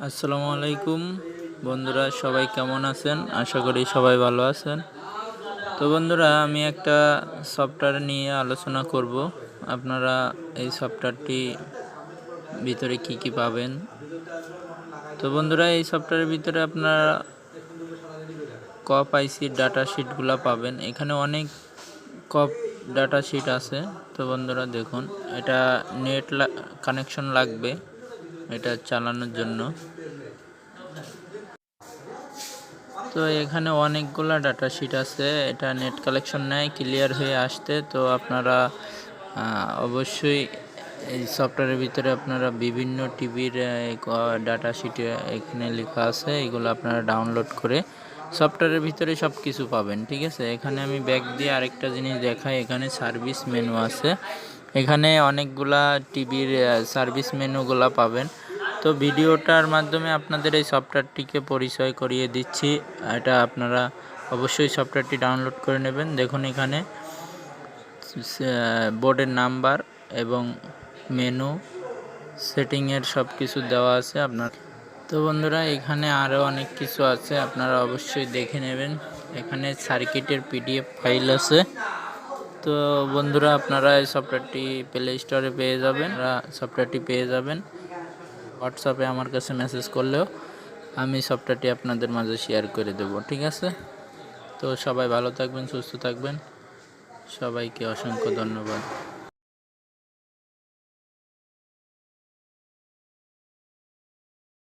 আসসালামু আলাইকুম বন্ধুরা, সবাই কেমন আছেন? আশা করি সবাই ভালো আছেন। তো বন্ধুরা, আমি একটা সফটওয়্যার নিয়ে আলোচনা করব। আপনারা এই সফটওয়্যারটি ভিতরে কি কি পাবেন। তো বন্ধুরা, এই সফটওয়্যারের ভিতরে আপনারা কপ আইসির ডাটা শিটগুলো পাবেন। এখানে অনেক কপ ডাটা শিট আছে। তো বন্ধুরা দেখুন, এটা নেট কানেকশন লাগবে এটা চালানোর জন্য। তো এখানে অনেকগুলা ডাটা শিট আছে। এটা নেট কালেকশন নেয় ক্লিয়ার হয়ে আসতে। তো আপনারা অবশ্যই এই সফটওয়্যারের ভিতরে আপনারা বিভিন্ন টিভির ডাটা শিটে এখানে লেখা আছে, এগুলো আপনারা ডাউনলোড করে সফটওয়্যারের ভিতরে সব কিছু পাবেন। ঠিক আছে, এখানে আমি ব্যাক দিয়ে আরেকটা জিনিস দেখাই। এখানে সার্ভিস মেনু আছে, এখানে অনেকগুলা টিভির সার্ভিস মেনুগুলা পাবেন। তো ভিডিওটার মাধ্যমে আপনাদের এই সফটওয়্যারটিকে পরিচয় করিয়ে দিচ্ছি। এটা আপনারা অবশ্যই সফটওয়্যারটি ডাউনলোড করে নেবেন। দেখুন, এখানে বোর্ডের নাম্বার এবং মেনু সেটিংয়ের সব কিছু দেওয়া আছে আপনার। তো বন্ধুরা, এখানে আরও অনেক কিছু আছে, আপনারা অবশ্যই দেখে নেবেন। এখানে সার্কিটের পিডিএফ ফাইল আছে। তো বন্ধুরা, আপনারা এই সফটওয়্যারটি প্লে স্টোরে পেয়ে যাবেন। সফটওয়্যারটি পেয়ে যাবেন হোয়াটসঅ্যাপে আমার কাছে মেসেজ করলেও আমি সফটওয়্যারটি আপনাদের মাঝে শেয়ার করে দেব। ঠিক আছে, তো সবাই ভালো থাকবেন, সুস্থ থাকবেন। সবাইকে অসংখ্য ধন্যবাদ।